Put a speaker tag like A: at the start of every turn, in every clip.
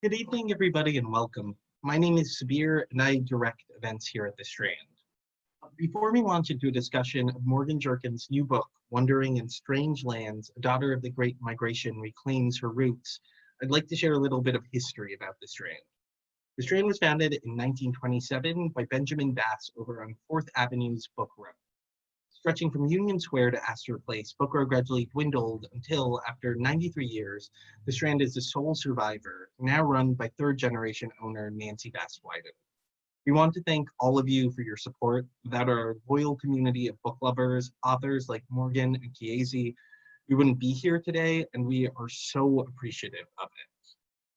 A: Good evening, everybody, and welcome. My name is Sabir, and I direct events here at the Strand. Before we launch into a discussion of Morgan Jerkins' new book, Wandering in Strange Lands, A Daughter of the Great Migration Reclaims Her Roots, I'd like to share a little bit of history about the Strand. The Strand was founded in 1927 by Benjamin Bass over on 4th Avenue's Book Row. Stretching from Union Square to Astor Place, Book Row gradually dwindled until, after 93 years, the Strand is the sole survivor, now run by third-generation owner Nancy Bass Wyden. We want to thank all of you for your support. Without our loyal community of book lovers, authors like Morgan and Kiese, we wouldn't be here today, and we are so appreciative of it.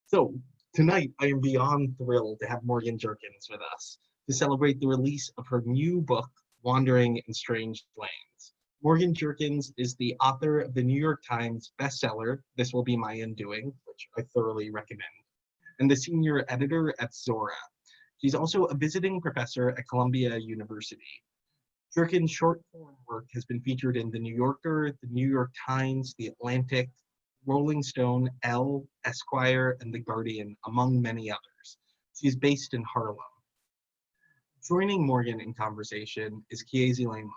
A: So, tonight, I am beyond thrilled to have Morgan Jerkins with us to celebrate the release of her new book, Wandering in Strange Lands. Morgan Jerkins is the author of the New York Times bestseller, This Will Be My Undoing, which I thoroughly recommend, and the senior editor at ZORA. She's also a visiting professor at Columbia University. Jerkins' short form work has been featured in The New Yorker, The New York Times, The Atlantic, Rolling Stone, ELLE, Esquire, and The Guardian, among many others. She is based in Harlem. Joining Morgan in conversation is Kiese Laymon.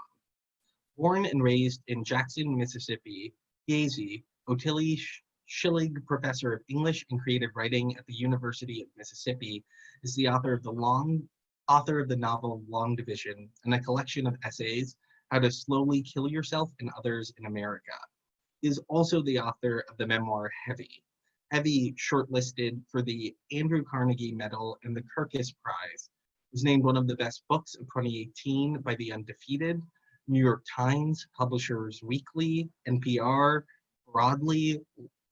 A: Born and raised in Jackson, Mississippi, Kiese, Ottilie Schillig Professor of English and Creative Writing at the University of Mississippi, is the author of the novel Long Division and a collection of essays, How to Slowly Kill Yourself and Others in America. He is also the author of the memoir Heavy. Heavy, shortlisted for the Andrew Carnegie Medal and the Kirkus Prize, was named one of the best books of 2018 by The Undefeated, New York Times, Publishers Weekly, NPR, Broadly,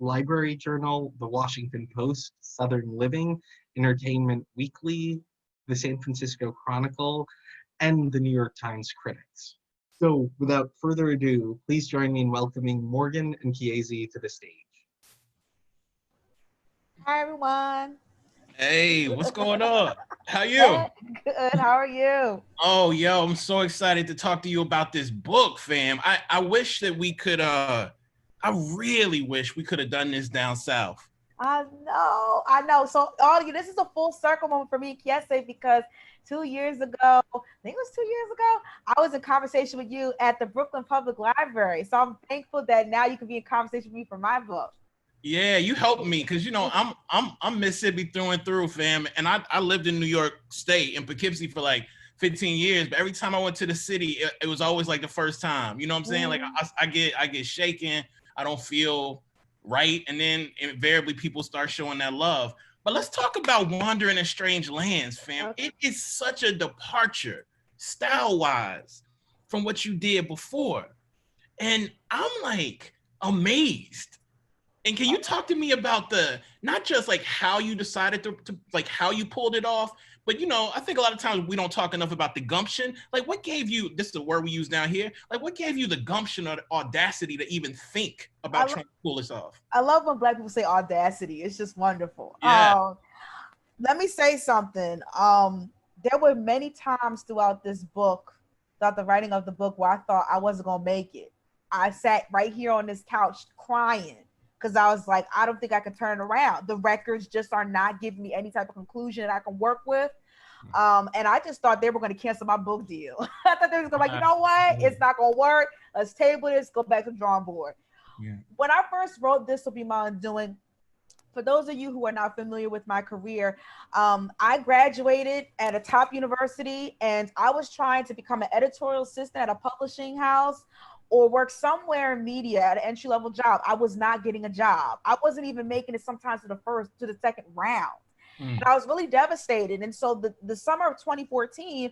A: Library Journal, The Washington Post, Southern Living, Entertainment Weekly, the San Francisco Chronicle, and the New York Times Critics. So without further ado, please join me in welcoming Morgan and Kiese to the stage.
B: Hi, everyone.
C: Hey, what's going on? How
B: Hey,
C: you?
B: good. How are you?
C: Oh, yo, I'm so excited to talk to you about this book, fam. I wish that we could I really wish we could have done this down south.
B: I know. So, all you, this is a full circle moment for me, Kiese, because 2 years ago, I think it was 2 years ago, I was in conversation with you at the Brooklyn Public Library. So I'm thankful that now you can be in conversation with me for my book.
C: Yeah, you helped me because I'm Mississippi through and through, fam. And I lived in New York State in Poughkeepsie for like 15 years, but every time I went to the city, it was always like the first time. You know what I'm saying? Like I get shaken, I don't feel right, and then invariably people start showing that love. But let's talk about Wandering in Strange Lands, fam.
B: Okay.
C: It is such a departure, style-wise, from what you did before. And I'm like amazed. And can you talk to me about the not just like how you decided to like how you pulled it off, but I think a lot of times we don't talk enough about the gumption. Like, what gave you, this is a word we use down here, like what gave you the gumption or the audacity to even think
B: I,
C: about
B: lo-
C: trying to pull this off?
B: I love when Black people say audacity. It's just wonderful.
C: Yeah.
B: Let me say something. There were many times throughout this book, throughout the writing of the book, where I thought I wasn't gonna make it. I sat right here on this couch crying because I was like, I don't think I can turn around. The records just are not giving me any type of conclusion that I can work with. And I just thought they were going to cancel my book deal. I thought they was going to like, you know what? It's not going to work. Let's table this, go back to the drawing board.
C: Yeah.
B: When I first wrote This Will Be My Undoing, for those of you who are not familiar with my career, I graduated at a top university and I was trying to become an editorial assistant at a publishing house or work somewhere in media at an entry level job. I was not getting a job. I wasn't even making it sometimes to the second round. And I was really devastated. And so the summer of 2014,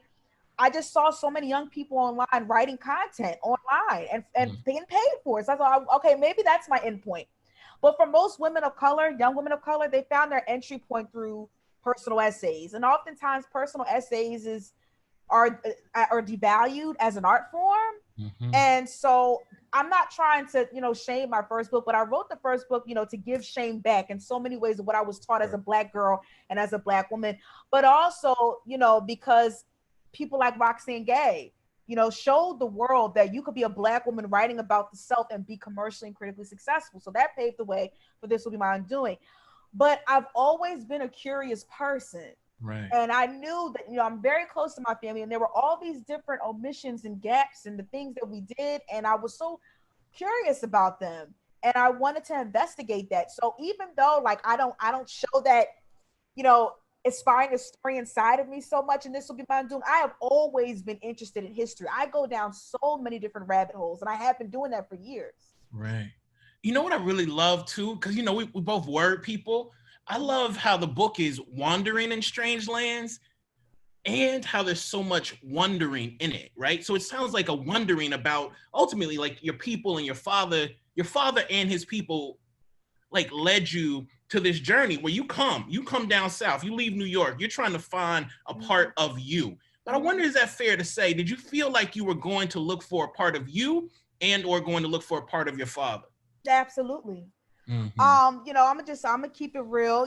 B: I just saw so many young people online writing content online and being paid for it. So I thought, okay, maybe that's my endpoint. But for most women of color, young women of color, they found their entry point through personal essays. And oftentimes personal essays are devalued as an art form. And so I'm not trying to, shame my first book, but I wrote the first book, to give shame back in so many ways of what I was taught as a Black girl and as a Black woman, but also, because people like Roxane Gay, showed the world that you could be a Black woman writing about the self and be commercially and critically successful. So that paved the way for This Will Be My Undoing. but I've always been a curious person.
C: Right.
B: And I knew that, I'm very close to my family, and there were all these different omissions and gaps in the things that we did. And I was so curious about them. And I wanted to investigate that. So even though like I don't show that, aspiring historian side of me so much, and this will be my doing, I have always been interested in history. I go down so many different rabbit holes, and I have been doing that for years.
C: Right. You know what I really love too? Because, we both word people. I love how the book is wandering in strange lands and how there's so much wondering in it, right? So it sounds like a wondering about ultimately like your people and your father and his people like led you to this journey where you come down south, you leave New York, you're trying to find a part of you. But I wonder, is that fair to say? Did you feel like you were going to look for a part of you and or going to look for a part of your father?
B: Absolutely.
C: Mm-hmm.
B: I'm gonna keep it real.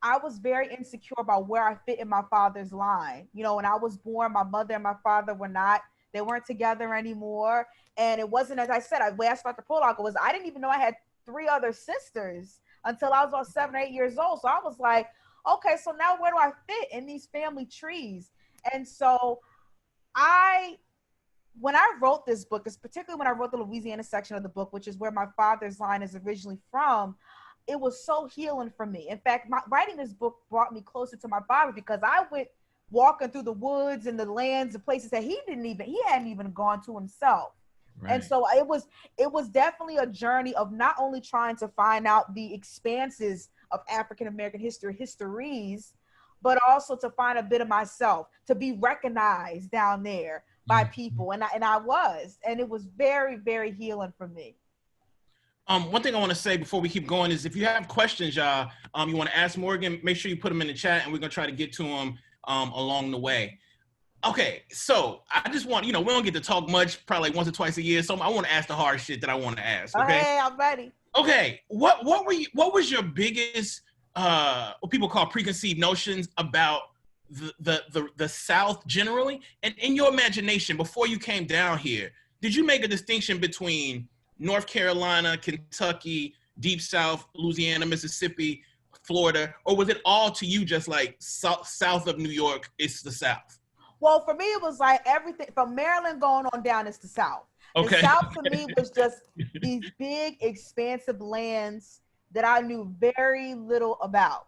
B: I was very insecure about where I fit in my father's line. When I was born, my mother and my father they weren't together anymore. And it wasn't, as I said, the way I started the prologue was I didn't even know I had 3 other sisters until I was about 7 or 8 years old. So I was like, okay, so now where do I fit in these family trees? And so when I wrote this book, is particularly when I wrote the Louisiana section of the book, which is where my father's line is originally from, it was so healing for me. In fact, writing this book brought me closer to my father, because I went walking through the woods and the lands and places that he hadn't even gone to himself. Right. And so it was definitely a journey of not only trying to find out the expanses of African-American histories, but also to find a bit of myself, to be recognized down there by people. And I was, and it was very, very healing for me.
C: One thing I want to say before we keep going is if you have questions, y'all, you want to ask Morgan, make sure you put them in the chat, and we're going to try to get to them along the way. Okay, so I just want, we don't get to talk much, probably like once or twice a year, so I want to ask the hard shit that I want to ask, okay?
B: Hey, I'm ready.
C: Okay, what was your biggest, what people call preconceived notions about the South generally? And in your imagination, before you came down here, did you make a distinction between North Carolina, Kentucky, Deep South, Louisiana, Mississippi, Florida, or was it all to you just like south of New York, it's the South?
B: Well, for me, it was like everything from Maryland going on down is the South.
C: Okay.
B: The South to me was just these big, expansive lands that I knew very little about,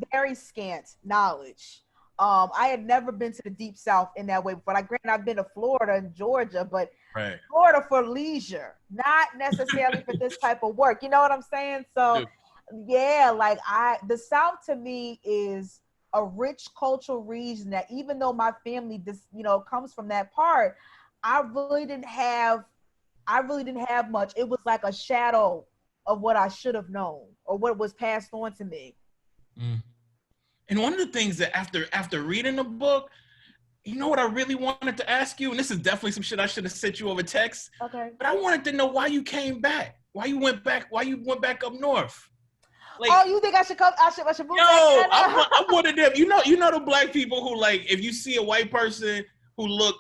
B: very scant knowledge. I had never been to the Deep South in that way before. Like, granted, I've been to Florida and Georgia, but
C: right.
B: Florida for leisure, not necessarily for this type of work. You know what I'm saying? So, yeah, like the South to me is a rich cultural region that, even though my family comes from that part, I really didn't have much. It was like a shadow of what I should have known or what was passed on to me.
C: And one of the things that after reading the book, you know what I really wanted to ask you, and this is definitely some shit I should have sent you over text.
B: Okay.
C: But I wanted to know why you came back. Why you went back up north.
B: Like, oh, you think I should come? I should move
C: back? I'm one of them. You know the black people who, like, if you see a white person who look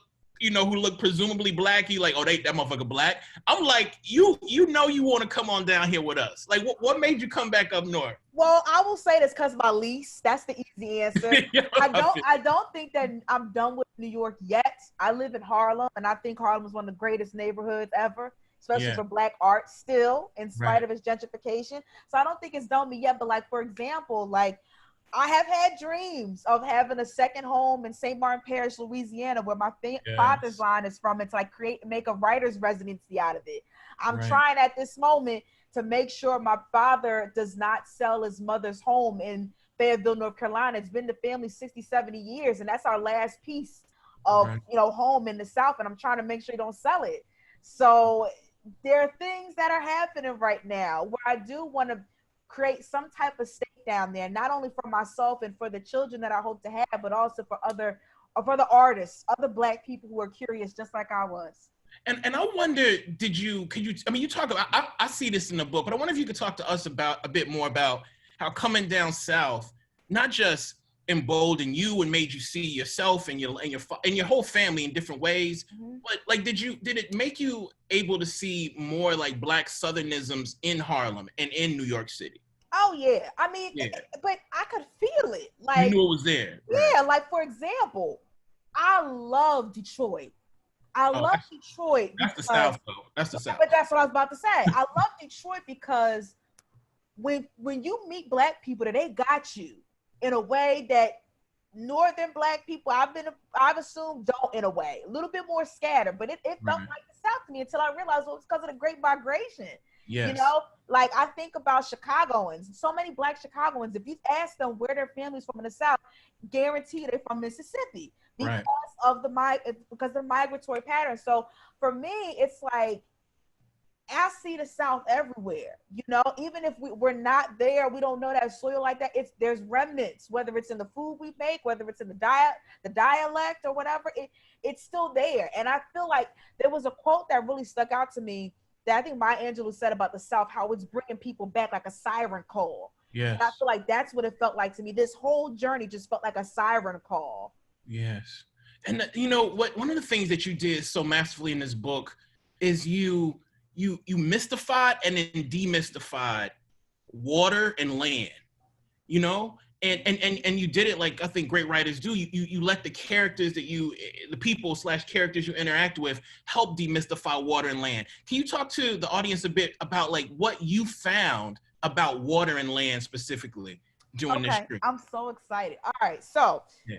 C: presumably black, you like, oh, that motherfucker black. I'm like, you want to come on down here with us. Like, what made you come back up north?
B: Well, I will say this because my lease. That's the easy answer. I don't think that I'm done with New York yet. I live in Harlem, and I think Harlem is one of the greatest neighborhoods ever, especially for Black art still, in spite of its gentrification. So I don't think it's done me yet. But like, for example, like, I have had dreams of having a second home in St. Martin Parish, Louisiana, where my father's line is from, and to like make a writer's residency out of it. I'm trying at this moment to make sure my father does not sell his mother's home in Fayetteville, North Carolina. It's been the family 60, 70 years, and that's our last piece of home in the South, and I'm trying to make sure you don't sell it. So there are things that are happening right now where I do want to create some type of stake down there, not only for myself and for the children that I hope to have, but also for other artists, other Black people who are curious just like I was.
C: And I wonder, could you, I mean, you talk about, I see this in the book, but I wonder if you could talk to us about a bit more about how coming down South, not just emboldened you and made you see yourself and your whole family in different ways, but like, did it make you able to see more like Black Southernisms in Harlem and in New York City?
B: Oh yeah. I mean,
C: Yeah.
B: but I could feel it.
C: You
B: Like,
C: knew it was there.
B: yeah,
C: Right.
B: like for example, I love Detroit. I
C: Oh,
B: love Detroit
C: that's the
B: because,
C: South, though. That's the South.
B: but that's what I was about to say. I love Detroit because when you meet black people, that they got you in a way that northern black people I've assumed don't, in a way a little bit more scattered, but it felt
C: Right.
B: like the South to me until I realized it was because of the Great Migration. You
C: Yes.
B: know, like I think about Chicagoans, so many black Chicagoans, if you ask them where their families from in the South, guarantee they're from Mississippi because
C: Right.
B: of the migratory pattern. So for me, it's like I see the South everywhere, you know, even if we're not there, we don't know that soil like that. There's remnants, whether it's in the food we make, whether it's in the dialect or whatever, it's still there. And I feel like there was a quote that really stuck out to me that I think Maya Angelou said about the South, how it's bringing people back like a siren call.
C: Yes.
B: And I feel like that's what it felt like to me. This whole journey just felt like a siren call.
C: Yes. And you know what? One of the things that you did so masterfully in this book is you mystified and then demystified water and land, you know, and you did it like I think great writers do. You let the characters that the people / characters you interact with help demystify water and land. Can you talk to the audience a bit about like what you found about water and land specifically during this trip?
B: I'm so excited. All right, so
C: Yeah.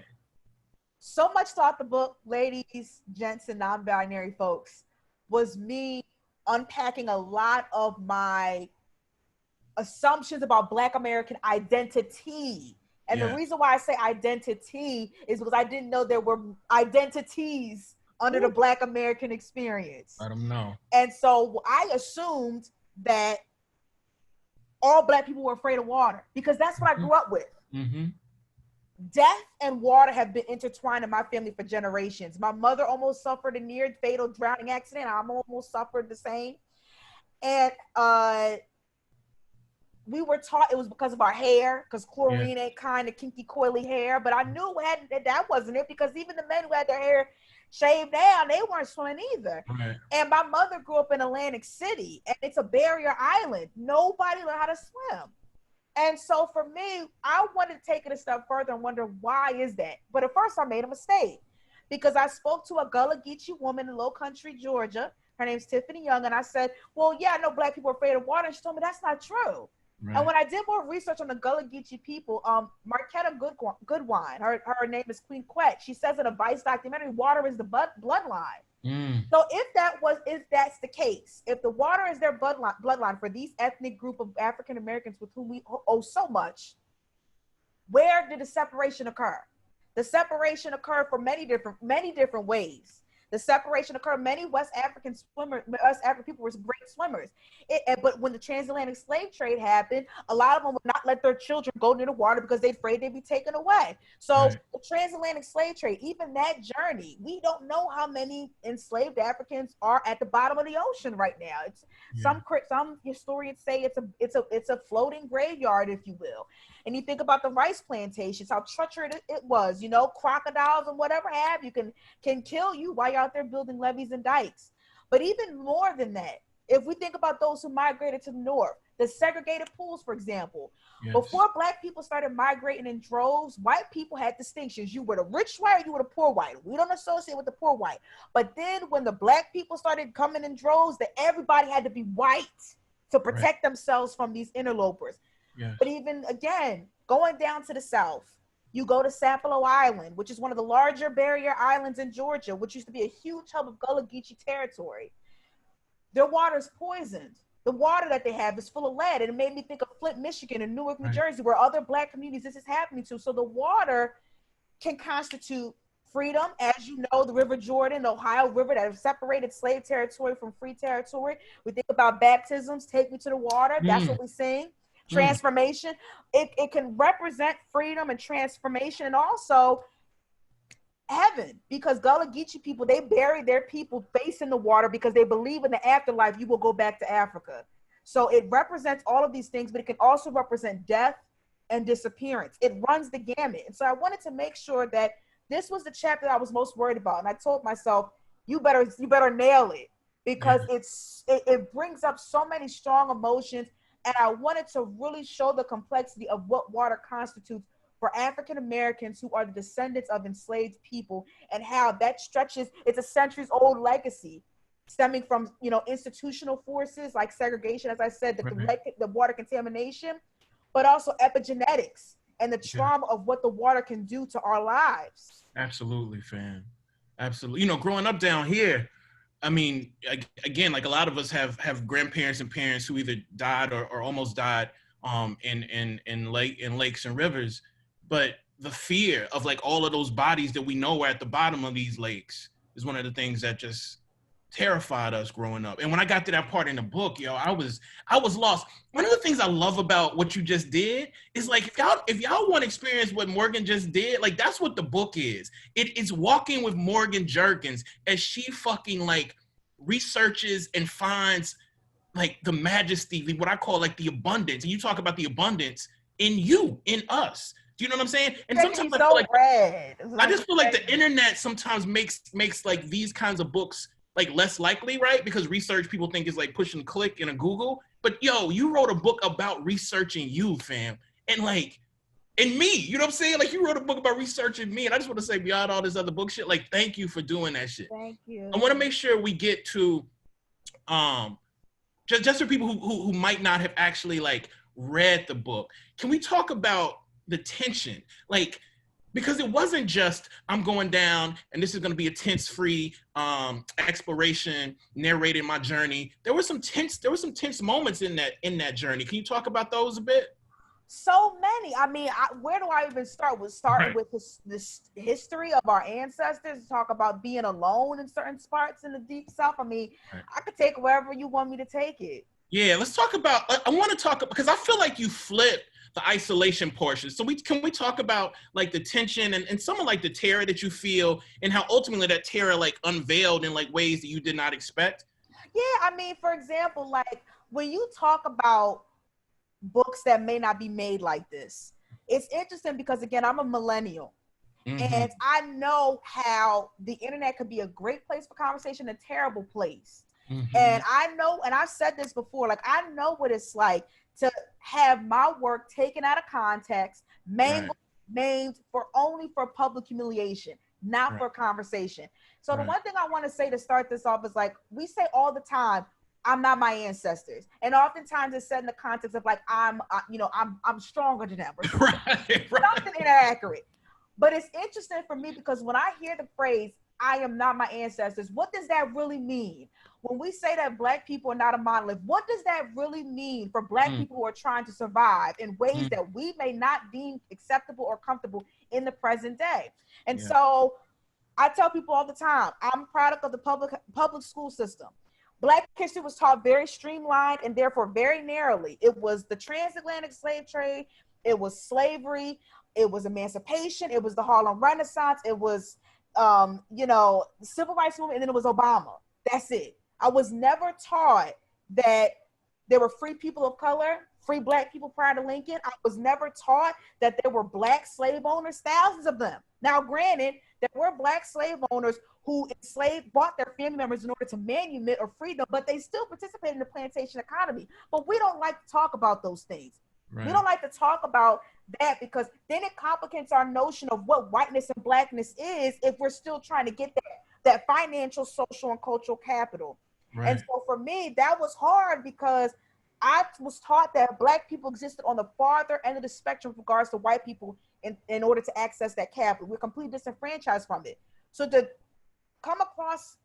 B: So much throughout the book, ladies, gents, and non-binary folks, was me unpacking a lot of my assumptions about Black American identity. And the reason why I say identity is because I didn't know there were identities under the Black American experience.
C: I don't know.
B: And so I assumed that all Black people were afraid of water because that's what I grew up with.
C: Mm-hmm.
B: Death and water have been intertwined in my family for generations. My mother almost suffered a near fatal drowning accident. I almost suffered the same. And we were taught it was because of our hair, because chlorine ain't kind of kinky, coily hair. But I knew that wasn't it, because even the men who had their hair shaved down, they weren't swimming either.
C: Right.
B: And my mother grew up in Atlantic City, and it's a barrier island. Nobody learned how to swim. And so for me, I wanted to take it a step further and wonder, why is that? But at first I made a mistake because I spoke to a Gullah Geechee woman in Low Country, Georgia. Her name's Tiffany Young. And I said, well, yeah, I know Black people are afraid of water. And she told me that's not true. Right. And when I did more research on the Gullah Geechee people, Marquetta Goodwine, her name is Queen Quet. She says in a Vice documentary, water is the bloodline. So if that's the case, if the water is their bloodline for these ethnic group of African Americans with whom we owe so much, where did the separation occur? The separation occurred for many different ways. The separation occurred. Many West African people were great swimmers. But when the transatlantic slave trade happened, a lot of them would not let their children go near the water because they're afraid they'd be taken away. So the transatlantic slave trade, even that journey, we don't know how many enslaved Africans are at the bottom of the ocean right now. It's some historians say it's a floating graveyard, if you will. And you think about the rice plantations, how treacherous it was, you know, crocodiles and whatever have you can kill you while you're out there building levees and dikes. But even more than that, if we think about those who migrated to the north, the segregated pools, for example, before Black people started migrating in droves, white people had distinctions. You were the rich white, or you were the poor white. We don't associate with the poor white. But then when the Black people started coming in droves, that everybody had to be white to protect themselves from these interlopers. But even again, going down to the south, you go to Sapelo Island, which is one of the larger barrier islands in Georgia, which used to be a huge hub of Gullah Geechee territory. Their water is poisoned. The water that they have is full of lead. And it made me think of Flint, Michigan, and Newark, New Jersey, where other Black communities this is happening to. So the water can constitute freedom. As you know, the River Jordan, the Ohio River, that have separated slave territory from free territory. We think about baptisms, take me to the water. That's what we sing. Transformation. It can represent freedom and transformation, and also heaven, because Gullah Geechee people, they bury their people facing the water because they believe in the afterlife you will go back to Africa. So it represents all of these things, but it can also represent death and disappearance. It runs the gamut. And so I wanted to make sure that this was the chapter that I was most worried about. And I told myself, you better nail it, because it brings up so many strong emotions. And I wanted to really show the complexity of what water constitutes for African Americans who are the descendants of enslaved people, and how that stretches, it's a centuries old legacy stemming from, you know, institutional forces like segregation, as I said, the water contamination, but also epigenetics and the trauma of what the water can do to our lives.
C: Absolutely, fam. Absolutely. You know, growing up down here, I mean, again, like a lot of us have grandparents and parents who either died or almost died in lakes and rivers. But the fear of like all of those bodies that we know are at the bottom of these lakes is one of the things that just terrified us growing up. And when I got to that part in the book, yo, I was lost. One of the things I love about what you just did is like, if y'all want to experience what Morgan just did, like that's what the book is. It's walking with Morgan Jerkins as she fucking like researches and finds like the majesty, what I call like the abundance. And you talk about the abundance in you, in us. Do you know what I'm saying? And sometimes I feel like I just feel like the internet sometimes makes like these kinds of books like less likely, right? Because research people think is like push and click in a Google. But yo, you wrote a book about researching you, fam. And like, and me, you know what I'm saying? Like you wrote a book about researching me. And I just want to say beyond all this other book shit, like thank you for doing that shit.
B: Thank you.
C: I want to make sure we get to just for people who might not have actually like read the book. Can we talk about the tension? Like, because it wasn't just I'm going down and this is going to be a tense-free exploration, narrating my journey. There were some tense moments in that journey. Can you talk about those a bit?
B: So many. I mean, where do I even start? With starting with this history of our ancestors, talk about being alone in certain parts in the deep south. I mean, I could take wherever you want me to take it. Yeah,
C: let's talk about, I want to talk, because I feel like you flipped the isolation portion. So can we talk about like the tension and some of like the terror that you feel and how ultimately that terror like unveiled in like ways that you did not expect?
B: Yeah, I mean, for example, like when you talk about books that may not be made like this, it's interesting because again, I'm a millennial. Mm-hmm. And I know how the internet could be a great place for conversation, a terrible place. Mm-hmm. And I know, and I've said this before, like I know what it's like to have my work taken out of context, mangled, named only for public humiliation, not for conversation. So the one thing I want to say to start this off is like, we say all the time, I'm not my ancestors. And oftentimes it's said in the context of like, I'm stronger than them. Something inaccurate. But it's interesting for me because when I hear the phrase, I am not my ancestors, what does that really mean? When we say that Black people are not a monolith, what does that really mean for Black people who are trying to survive in ways that we may not deem acceptable or comfortable in the present day? And so I tell people all the time, I'm a product of the public school system. Black history was taught very streamlined and therefore very narrowly. It was the transatlantic slave trade, it was slavery, it was emancipation, it was the Harlem Renaissance, it was the civil rights movement, and then it was Obama. That's it. I was never taught that there were free people of color, free Black people prior to Lincoln. I was never taught that there were Black slave owners, thousands of them. Now, granted, there were Black slave owners who bought their family members in order to manumit or free them, but they still participated in the plantation economy. But we don't like to talk about those things. Right. We don't like to talk about that because then it complicates our notion of what whiteness and Blackness is if we're still trying to get that financial, social, and cultural capital. Right. And so for me, that was hard because I was taught that Black people existed on the farther end of the spectrum with regards to white people in order to access that capital. We're completely disenfranchised from it. So to come across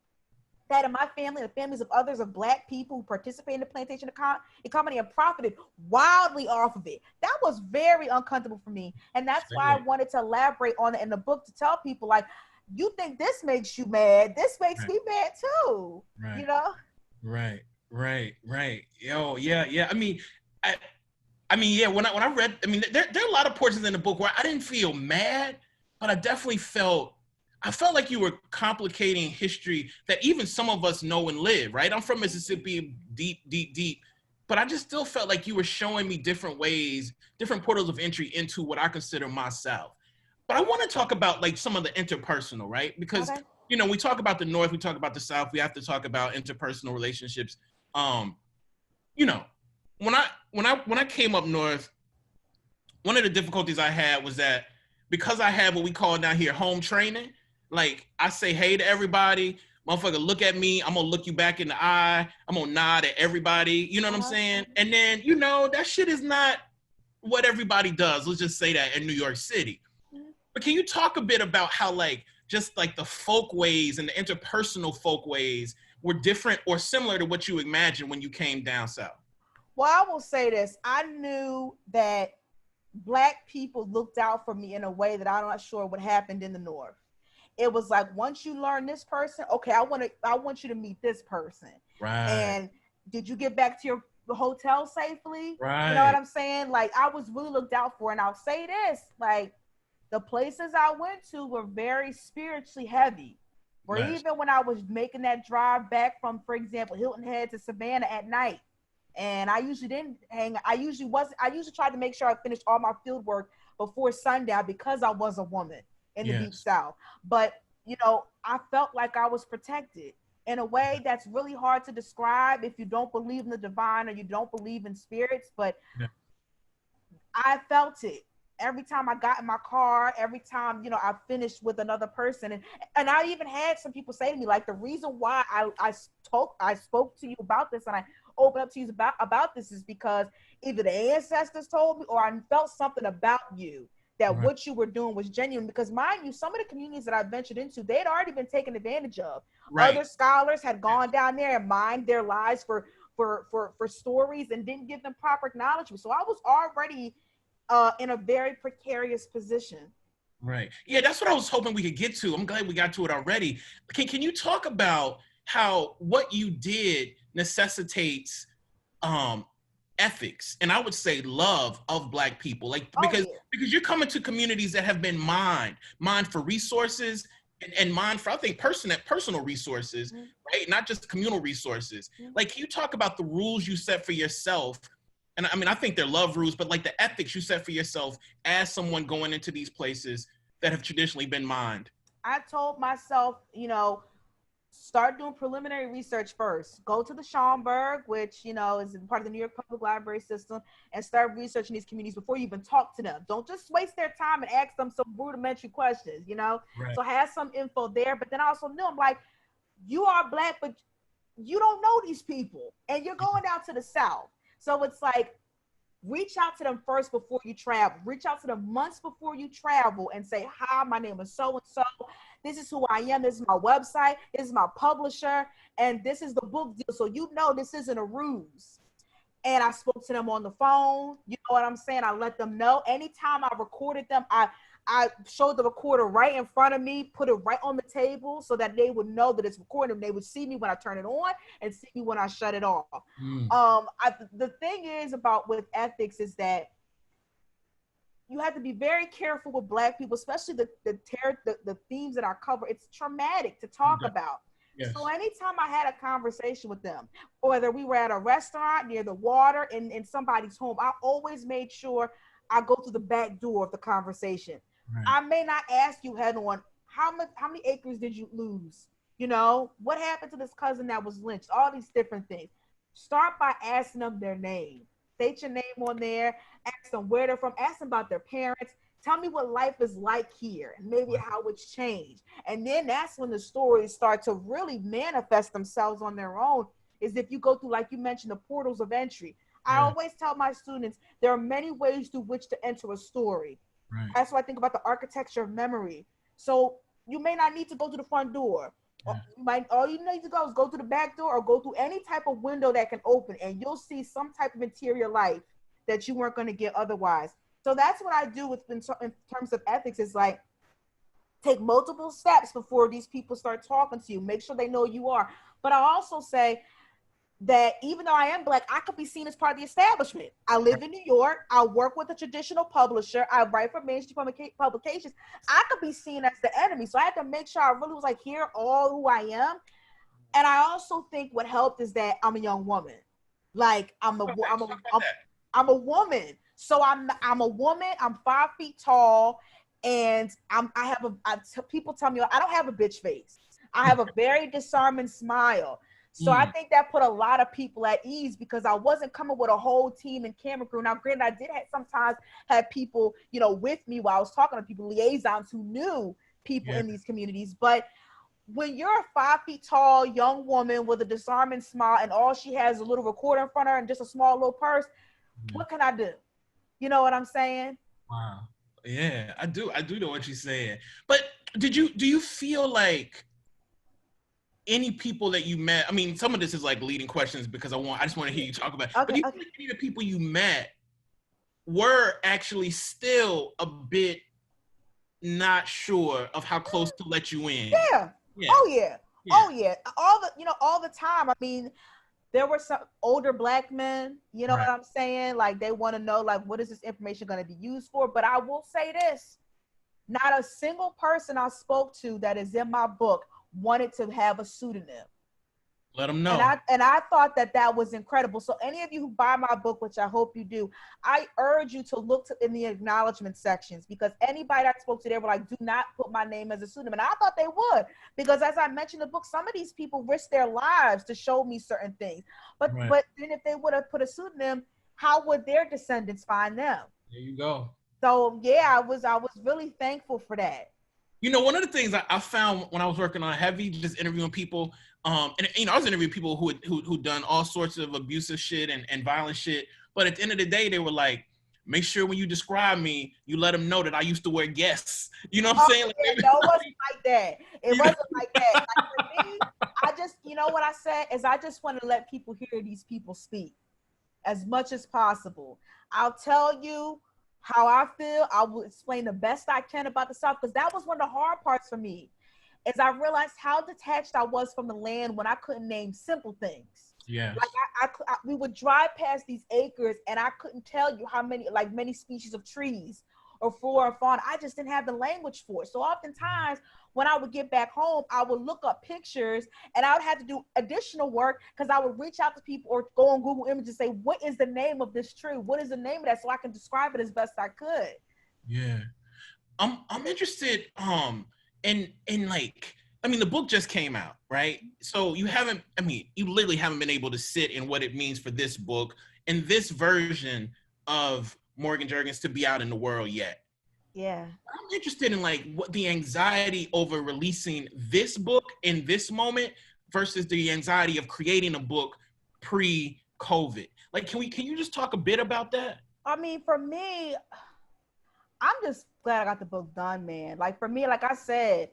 B: that in my family and the families of others of Black people who participate in the plantation economy and profited wildly off of it, that was very uncomfortable for me. And that's why I wanted to elaborate on it in the book to tell people, like, you think this makes you mad, this makes me mad too. Right. You know?
C: Right. Yo, yeah. I mean, when I read, I mean, there are a lot of portions in the book where I didn't feel mad, but I definitely felt like you were complicating history that even some of us know and live, right? I'm from Mississippi, deep, but I just still felt like you were showing me different ways, different portals of entry into what I consider my South. But I want to talk about like some of the interpersonal, right? Because, we talk about the North, we talk about the South, we have to talk about interpersonal relationships. When when I came up north, one of the difficulties I had was that because I had what we call down here home training, like I say hey to everybody, motherfucker look at me, I'm gonna look you back in the eye, I'm gonna nod at everybody, you know what I'm saying? And then, you know, that shit is not what everybody does. Let's just say that in New York City. But can you talk a bit about how like, just like the folkways and the interpersonal folkways were different or similar to what you imagined when you came down south?
B: Well, I will say this. I knew that Black people looked out for me in a way that I'm not sure what happened in the North. It was like, once you learn this person, okay, I want you to meet this person.
C: Right.
B: And did you get back to your hotel safely?
C: Right.
B: You know what I'm saying? Like, I was really looked out for. And I'll say this, like, the places I went to were very spiritually heavy. Or even when I was making that drive back from, for example, Hilton Head to Savannah at night, and I usually didn't hang. I usually tried to make sure I finished all my field work before sundown because I was a woman in the Deep South. But, you know, I felt like I was protected in a way that's really hard to describe if you don't believe in the divine or you don't believe in spirits. But I felt it every time I got in my car, every time, you know, I finished with another person. And I even had some people say to me, like, the reason why I spoke to you about this and I open up to you about this is because either the ancestors told me or I felt something about you that what you were doing was genuine. Because mind you, some of the communities that I ventured into, they had already been taken advantage of. Other scholars had gone down there and mined their lives for stories and didn't give them proper acknowledgement. So I was already in a very precarious position.
C: Right. Yeah, that's what I was hoping we could get to. I'm glad we got to it already. Can you talk about how what you did necessitates ethics and I would say love of Black people, like because you're coming to communities that have been mined for resources and mined for, I think, personal resources, right? Not just communal resources. Like, can you talk about the rules you set for yourself? And I mean, I think they're love rules, but like the ethics you set for yourself as someone going into these places that have traditionally been mined.
B: I told myself, you know, start doing preliminary research first. Go to the Schomburg, which, you know, is part of the New York Public Library system, and start researching these communities before you even talk to them. Don't just waste their time and ask them some rudimentary questions, you know? So I had some info there, but then I also knew, I'm like, you are Black, but you don't know these people, and you're going down to the South. So it's like, reach out to them first before you travel. Reach out to them months before you travel and say, hi, my name is so-and-so. This is who I am. This is my website. This is my publisher. And this is the book deal. So you know this isn't a ruse. And I spoke to them on the phone. You know what I'm saying? I let them know. Anytime I recorded them, I showed the recorder right in front of me, put it right on the table so that they would know that it's recording. They would see me when I turn it on and see me when I shut it off. The thing is about with ethics is that you have to be very careful with Black people, especially the themes that I cover. It's traumatic to talk about. So anytime I had a conversation with them, whether we were at a restaurant near the water in somebody's home, I always made sure I go through the back door of the conversation. I may not ask you head on, how many acres did you lose? You know, what happened to this cousin that was lynched? All these different things. Start by asking them their name. State your name on there. Ask them where they're from. Ask them about their parents. Tell me what life is like here and maybe how it's changed. And then that's when the stories start to really manifest themselves on their own, is if you go through, like you mentioned, the portals of entry. I always tell my students, there are many ways through which to enter a story. That's why I think about the architecture of memory. So you may not need to go to the front door. All you need to go is go to the back door or go through any type of window that can open, and you'll see some type of interior life that you weren't going to get otherwise. So that's what I do in terms of ethics, is like, take multiple steps before these people start talking to you. Make sure they know you are. But I also say that even though I am Black, I could be seen as part of the establishment. I live in New York. I work with a traditional publisher. I write for mainstream publications. I could be seen as the enemy. So I had to make sure I really was like, here, all who I am. And I also think what helped is that I'm a young woman. Like, I'm a woman. So I'm a woman. I'm 5 feet tall, and people tell me I don't have a bitch face. I have a very disarming smile. So I think that put a lot of people at ease because I wasn't coming with a whole team and camera crew. Now, granted, I did sometimes have people, with me while I was talking to people, liaisons who knew people in these communities. But when you're a 5 feet tall young woman with a disarming smile and all she has is a little recorder in front of her and just a small little purse, what can I do? You know what I'm saying?
C: Wow. Yeah, I do know what you're saying. But do you feel like any people that you met, I mean, some of this is like leading questions because I just want to hear you talk about it.
B: Okay,
C: But do you feel like any of the people you met were actually still a bit not sure of how close to let you in?
B: Yeah. Oh yeah. Oh yeah. All the time. I mean, there were some older Black men, what I'm saying? Like they want to know, like, what is this information going to be used for? But I will say this, not a single person I spoke to that is in my book wanted to have a pseudonym.
C: Let them know.
B: And I thought that was incredible. So any of you who buy my book, which I hope you do, I urge you to look in the acknowledgement sections because anybody that I spoke to, they were like, do not put my name as a pseudonym. And I thought they would because as I mentioned in the book, some of these people risked their lives to show me certain things. But then if they would have put a pseudonym, how would their descendants find them?
C: There you go.
B: So yeah, I was really thankful for that.
C: One of the things I found when I was working on Heavy, just interviewing people, and I was interviewing people who done all sorts of abusive shit and violent shit. But at the end of the day, they were like, make sure when you describe me, you let them know that I used to wear Guess. You know what I'm saying? Like,
B: no, it wasn't like that. It wasn't like that. Like for me, I just, what I said is I just want to let people hear these people speak as much as possible. I'll tell you how I feel. I will explain the best I can about the South because that was one of the hard parts for me is I realized how detached I was from the land when I couldn't name simple things.
C: Yeah.
B: Like we would drive past these acres and I couldn't tell you how many species of trees or flora and fauna. I just didn't have the language for it. So oftentimes when I would get back home, I would look up pictures and I would have to do additional work because I would reach out to people or go on Google Images and say, what is the name of this tree? What is the name of that? So I can describe it as best I could.
C: Yeah. I'm interested in like, I mean, the book just came out, right? So you literally haven't been able to sit in what it means for this book and this version of Morgan Jerkins to be out in the world yet.
B: Yeah.
C: I'm interested in like what the anxiety over releasing this book in this moment versus the anxiety of creating a book pre-COVID. Like, can you just talk a bit about that?
B: I mean, for me, I'm just glad I got the book done, man. Like for me, like I said,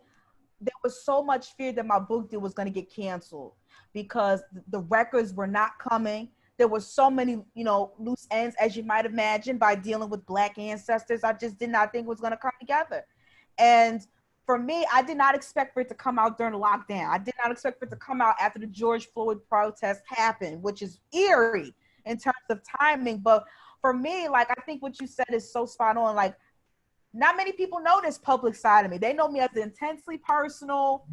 B: there was so much fear that my book deal was going to get canceled because the records were not coming. There were so many, loose ends, as you might imagine, by dealing with Black ancestors. I just did not think it was going to come together. And for me, I did not expect for it to come out during the lockdown. I did not expect for it to come out after the George Floyd protest happened, which is eerie in terms of timing. But for me, like, I think what you said is so spot on. Like, not many people know this public side of me. They know me as the intensely personal,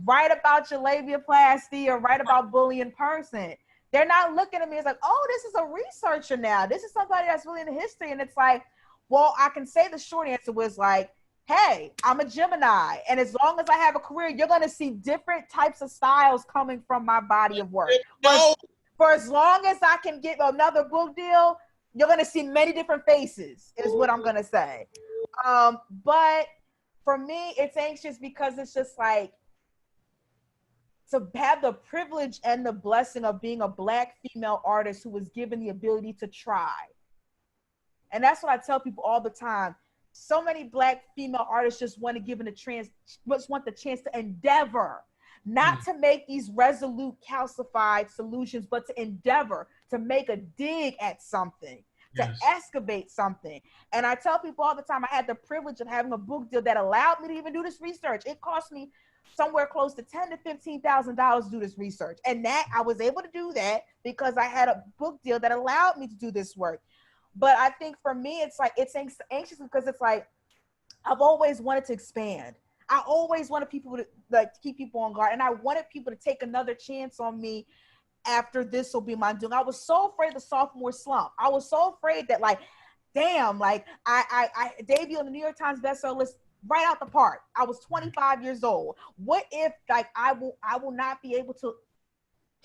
B: write about your labiaplasty or write about bullying person. They're not looking at me as like, oh, this is a researcher now. This is somebody that's really into history. And it's like, well, I can say the short answer was like, hey, I'm a Gemini. And as long as I have a career, you're going to see different types of styles coming from my body of work. For as long as I can get another book deal, you're going to see many different faces is what I'm going to say. But for me, it's anxious because it's just like, to have the privilege and the blessing of being a Black female artist who was given the ability to try. And that's what I tell people all the time. So many Black female artists just want the chance to endeavor, not to make these resolute calcified solutions, but to endeavor, to make a dig at something, to excavate something. And I tell people all the time, I had the privilege of having a book deal that allowed me to even do this research. It cost me somewhere close to $10,000 to $15,000 to do this research. And that I was able to do that because I had a book deal that allowed me to do this work. But I think for me, it's like, it's anxious because it's like, I've always wanted to expand. I always wanted people to keep people on guard. And I wanted people to take another chance on me after this will be my doing. I was so afraid of the sophomore slump. I was so afraid that like, damn, like I debuted on the New York Times bestseller list right out the park. I was 25 years old. What if like I will not be able to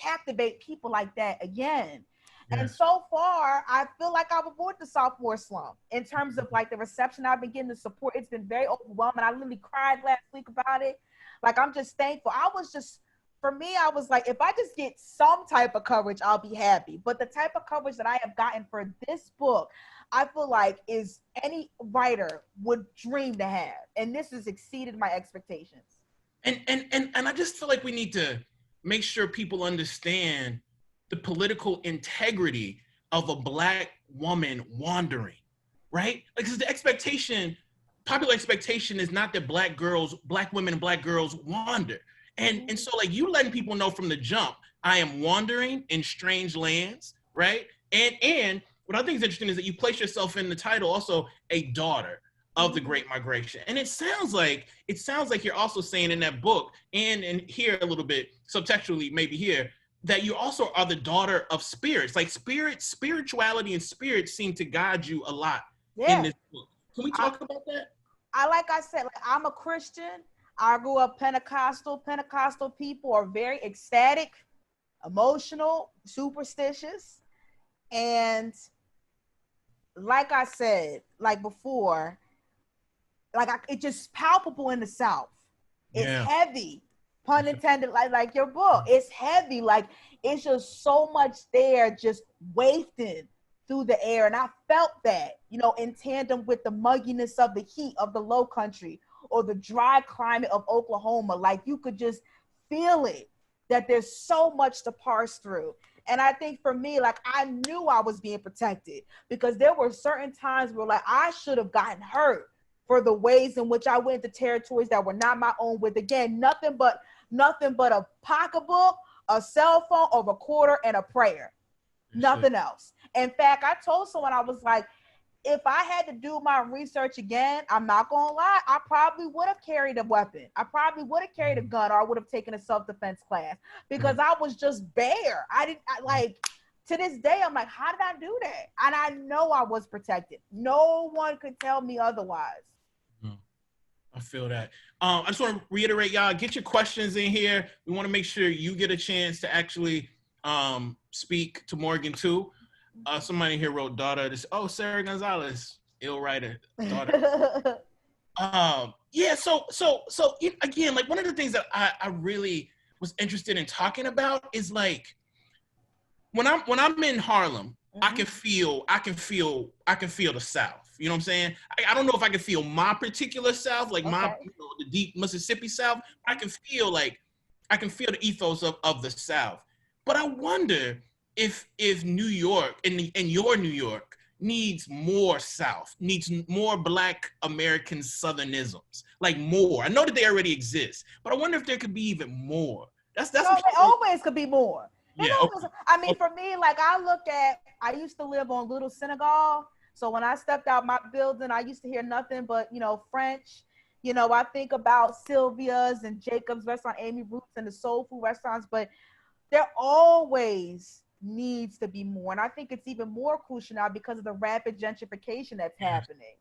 B: captivate people like that again. And
C: Yes.
B: so far, I feel like I've avoided the sophomore slump in terms of like the reception I've been getting, the support. It's been very overwhelming. I literally cried last week about it. Like, I'm just thankful. For me, I was like, if I just get some type of coverage, I'll be happy. But the type of coverage that I have gotten for this book, I feel like is any writer would dream to have. And this has exceeded my expectations.
C: And I just feel like we need to make sure people understand the political integrity of a Black woman wandering, right? Like, because the expectation, popular expectation is not that Black women and Black girls wander. And so, like, you letting people know from the jump, I am wandering in strange lands, right? And what I think is interesting is that you place yourself in the title also a daughter of the Great Migration. And it sounds like you're also saying in that book, and here a little bit subtextually, maybe here, that you also are the daughter of spirits. Like spirituality and spirits seem to guide you a lot in this book. Can we talk about that?
B: Like I said, like, I'm a Christian. I grew up Pentecostal. Pentecostal people are very ecstatic, emotional, superstitious. And like I said, like before, it's just palpable in the South. It's heavy, pun intended, like your book. It's heavy, like it's just so much there, just wafting through the air. And I felt that, in tandem with the mugginess of the heat of the low country or the dry climate of Oklahoma. Like, you could just feel it, that there's so much to parse through. And I think for me, like, I knew I was being protected because there were certain times where, like, I should have gotten hurt for the ways in which I went to territories that were not my own, with, again, nothing but a pocketbook, a cell phone, a recorder, and a prayer. Nothing else. In fact, I told someone, I was like, if I had to do my research again, I'm not gonna lie, I probably would have carried a weapon. I probably would have carried a gun, or I would have taken a self-defense class, because I was just bare. To this day, I'm like, how did I do that? And I know I was protected. No one could tell me otherwise.
C: I feel that. I just want to reiterate, y'all, get your questions in here. We want to make sure you get a chance to actually speak to Morgan too. Somebody here wrote daughter. Sarah Gonzalez, ill writer, daughter. So again, like, one of the things that I really was interested in talking about is, like, when I'm in Harlem, I can feel the South. You know what I'm saying? I don't know if I can feel my particular South, like the deep Mississippi South. I can feel the ethos of the South. But I wonder if New York and your New York needs more South, needs more Black American Southernisms, like more. I know that they already exist, but I wonder if there could be even more. There
B: always could be more.
C: Yeah.
B: For me, like, I used to live on Little Senegal. So when I stepped out my building, I used to hear nothing but, French. I think about Sylvia's and Jacob's restaurant, Amy Roots, and the soul food restaurants, but there always needs to be more. And I think it's even more crucial now because of the rapid gentrification that's happening.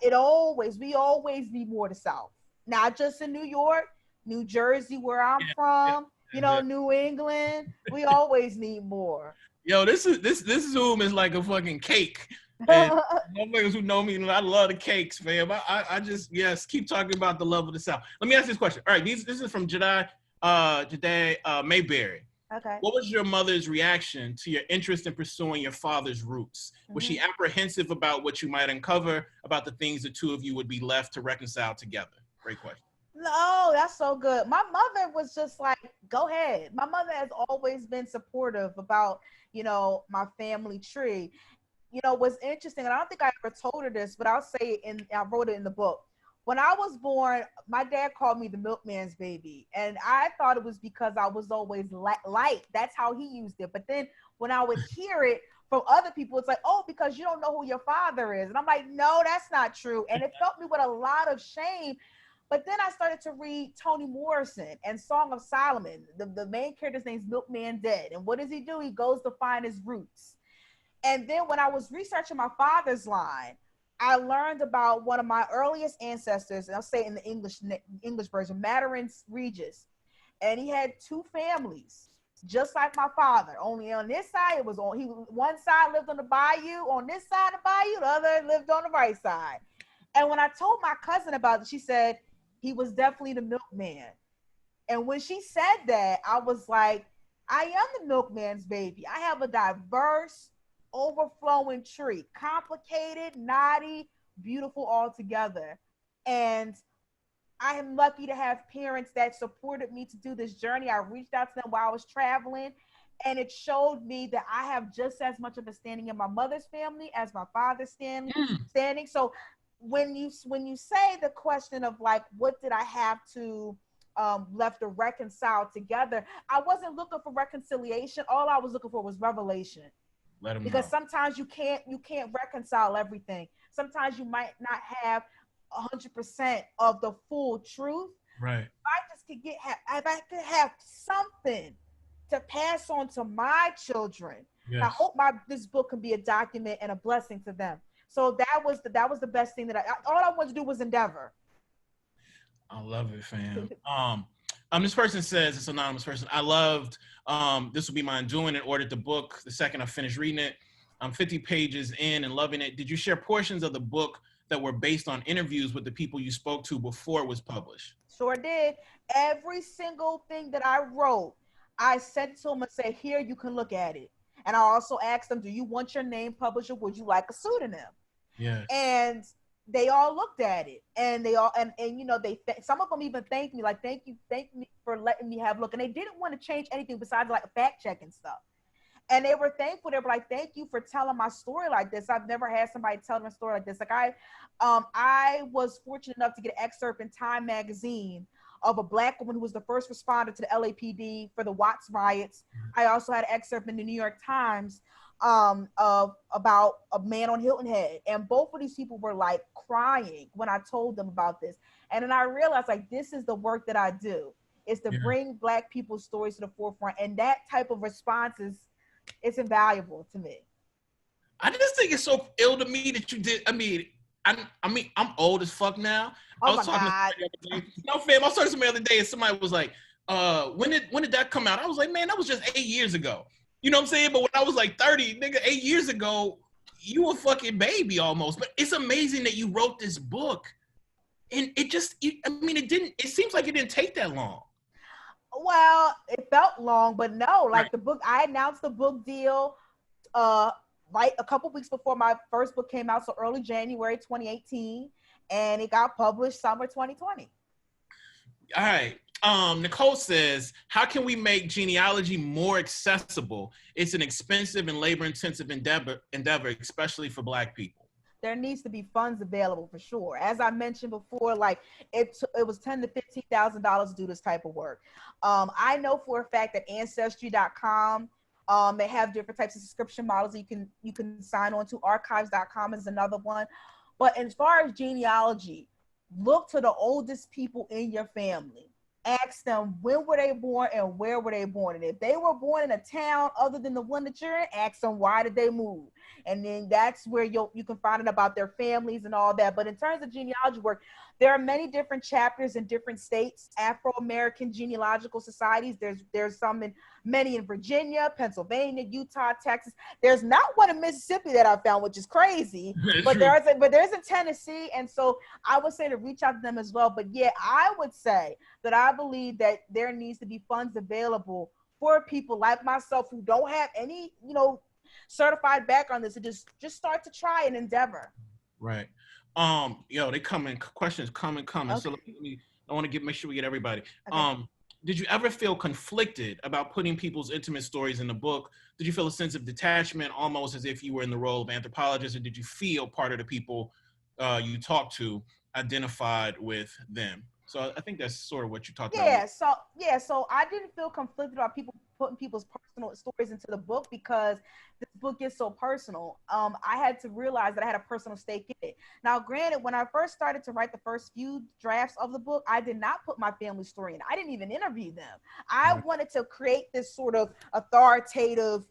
B: We always need more to South. Not just in New York, New Jersey, where I'm from, New England. We always need more.
C: Yo, this Zoom is like a fucking cake. And motherfuckers who know me, I love the cakes, fam. I just, keep talking about the love of the South. Let me ask this question. All right, this is from Jedi Mayberry.
B: Okay.
C: What was your mother's reaction to your interest in pursuing your father's roots? Was she apprehensive about what you might uncover, about the things the two of you would be left to reconcile together? Great question.
B: No, that's so good. My mother was just like, go ahead. My mother has always been supportive about, my family tree. What's interesting, and I don't think I ever told her this, but I'll say it, I wrote it in the book. When I was born, my dad called me the Milkman's Baby, and I thought it was because I was always light. That's how he used it. But then when I would hear it from other people, it's like, oh, because you don't know who your father is. And I'm like, no, that's not true. And it felt me with a lot of shame. But then I started to read Toni Morrison and Song of Solomon. The main character's name's Milkman Dead. And what does he do? He goes to find his roots. And then when I was researching my father's line, I learned about one of my earliest ancestors, and I'll say in the English version, Maturin Regis. And he had two families. just like my father. Only on this side, it was on one side lived on the bayou, on this side of the bayou, the other lived on the right side. And when I told my cousin about it, she said he was definitely the milkman. And when she said that, I was like, I am the milkman's baby. I have a diverse, overflowing tree, complicated, naughty, beautiful all together. And I am lucky to have parents that supported me to do this journey. I reached out to them while I was traveling, and it showed me that I have just as much of a standing in my mother's family as my father's standing. So when you say the question of like, what did I have to left to reconcile together, I wasn't looking for reconciliation. All I was looking for was revelation. Because sometimes you can't reconcile everything. Sometimes you might not have 100% of the full truth.
C: Right.
B: If I could have something to pass on to my children,
C: yes.
B: I hope this book can be a document and a blessing to them. So that was the best thing that all I wanted to do was endeavor.
C: I love it, fam. This person says, it's an anonymous person, I loved This Will Be My Undoing and ordered the book the second I finished reading it. I'm 50 pages in and loving it. Did you share portions of the book that were based on interviews with the people you spoke to before it was published?
B: Sure did. Every single thing that I wrote, I sent to them and said, here, you can look at it. And I also asked them, do you want your name published or would you like a pseudonym?
C: Yeah.
B: And they all looked at it, and they all and you know some of them even thanked me, like thank me for letting me have a look, and they didn't want to change anything besides like fact checking stuff. And they were thankful. They were like, thank you for telling my story like this. I've never had somebody tell my story like this. Like I was fortunate enough to get an excerpt in Time magazine of a Black woman who was the first responder to the LAPD for the Watts riots. I also had an excerpt in the New York Times about a man on Hilton Head, and both of these people were like crying when I told them about this. And then I realized, like, this is the work that I do, is to bring Black people's stories to the forefront, and that type of response it's invaluable to me.
C: I just think it's so ill to me that you did. I'm old as fuck now.
B: Oh
C: I was
B: my
C: talking
B: God.
C: to somebody the other day. No, fam, I was talking to somebody the other day, and somebody was like, when did that come out? I was like, man, that was just 8 years ago. You know what I'm saying? But when I was like 30, nigga, 8 years ago, you a fucking baby almost. But it's amazing that you wrote this book. And it seems like it didn't take that long.
B: Well, it felt long, but no, like the book, I announced the book deal right a couple weeks before my first book came out, so early January 2018, and it got published summer 2020.
C: All right. Nicole says, how can we make genealogy more accessible? It's an expensive and labor-intensive endeavor, especially for Black people.
B: There needs to be funds available for sure. As I mentioned before, like it was $10,000 to $15,000 to do this type of work. I know for a fact that Ancestry.com, they have different types of subscription models you can sign on to. Archives.com is another one. But as far as genealogy, look to the oldest people in your family. Ask them when were they born and where were they born. And if they were born in a town other than the one that you're in, ask them why did they move. And then that's where you can find out about their families and all that. But in terms of genealogy work, there are many different chapters in different states, Afro-American genealogical societies. There's many in Virginia, Pennsylvania, Utah, Texas. There's not one in Mississippi that I found, which is crazy. But there's in Tennessee. And so I would say to reach out to them as well. But yeah, I would say that I believe that there needs to be funds available for people like myself who don't have any, certified background on this, to just start to try and endeavor.
C: Right. They questions coming. Okay. So I want to make sure we get everybody. Okay. Did you ever feel conflicted about putting people's intimate stories in the book? Did you feel a sense of detachment, almost as if you were in the role of anthropologist, or did you feel part of the people you talked to identified with them? So I think that's sort of what you talked about.
B: So I didn't feel conflicted about people putting people's personal stories into the book, because this book is so personal. I had to realize that I had a personal stake in it. Now, granted, when I first started to write the first few drafts of the book, I did not put my family story in. I didn't even interview them. I wanted to create this sort of authoritative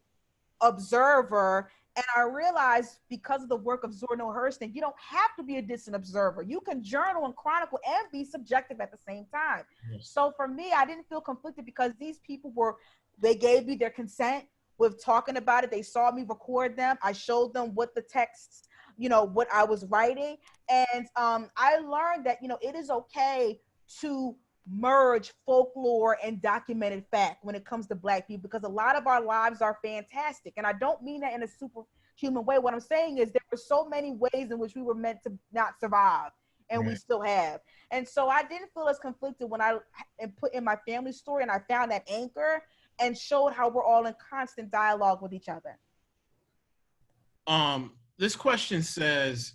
B: observer. And I realized, because of the work of ZORA Hurston, you don't have to be a distant observer. You can journal and chronicle and be subjective at the same time. Yes. So for me, I didn't feel conflicted, because these people were They gave me their consent with talking about it. They saw me record them. I showed them what the texts, what I was writing. And I learned that, it is okay to merge folklore and documented fact when it comes to Black people, because a lot of our lives are fantastic. And I don't mean that in a superhuman way. What I'm saying is there were so many ways in which we were meant to not survive, and we still have. And so I didn't feel as conflicted when I put in my family story and I found that anchor and showed how we're all in constant dialogue with each other.
C: This question says,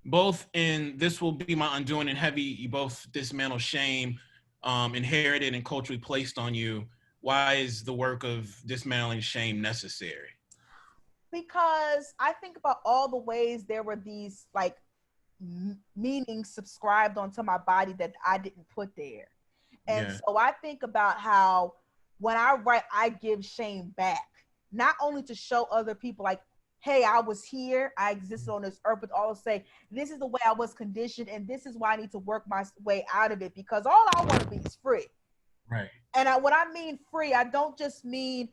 C: both in This Will Be My Undoing and Heavy, you both dismantle shame, inherited and culturally placed on you. Why is the work of dismantling shame necessary?
B: Because I think about all the ways there were these like meanings subscribed onto my body that I didn't put there. And so I think about how when I write, I give shame back, not only to show other people like, hey, I was here, I existed on this earth, but also say, this is the way I was conditioned, and this is why I need to work my way out of it, because all I want to be is free.
C: Right.
B: And when I mean free, I don't just mean,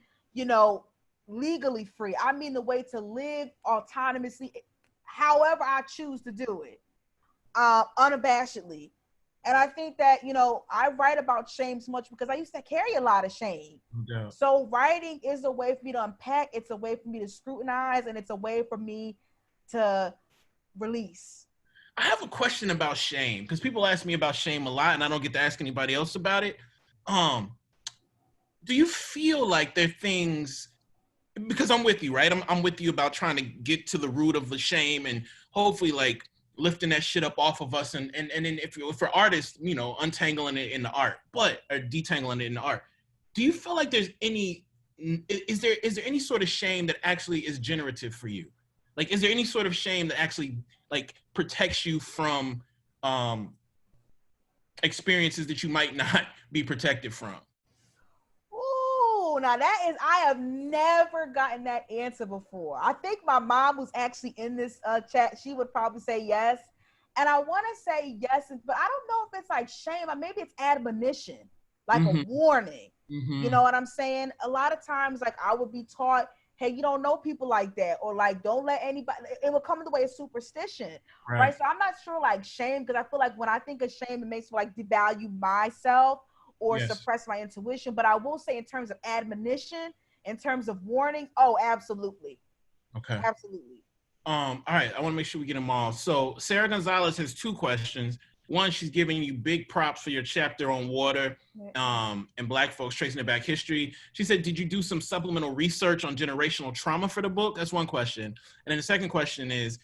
B: legally free. I mean the way to live autonomously, however I choose to do it, unabashedly. And I think that, I write about shame so much because I used to carry a lot of shame.
C: Yeah.
B: So writing is a way for me to unpack. It's a way for me to scrutinize, and it's a way for me to release.
C: I have a question about shame, because people ask me about shame a lot and I don't get to ask anybody else about it. Do you feel like there are things, because I'm with you, right? I'm with you about trying to get to the root of the shame and hopefully like lifting that shit up off of us, and then if for artists, untangling it in the art, or detangling it in the art. Do you feel like there's any, is there any sort of shame that actually is generative for you? Like, is there any sort of shame that actually like protects you from experiences that you might not be protected from?
B: Ooh, now I have never gotten that answer before. I think my mom, who's actually in this chat, she would probably say yes. And I want to say yes, but I don't know if it's like shame, or maybe it's admonition, like a warning. You know what I'm saying? A lot of times, like I would be taught, hey, you don't know people like that, or like, don't let anybody, it will come in the way of superstition, right? So I'm not sure like shame, because I feel like when I think of shame, it makes me like devalue myself or suppress my intuition. But I will say in terms of admonition, in terms of warning, oh, absolutely.
C: Okay.
B: Absolutely.
C: All right, I want to make sure we get them all. So Sarah Gonzalez has two questions. One, she's giving you big props for your chapter on water and Black folks tracing it back history. She said, did you do some supplemental research on generational trauma for the book? That's one question. And then the second question is,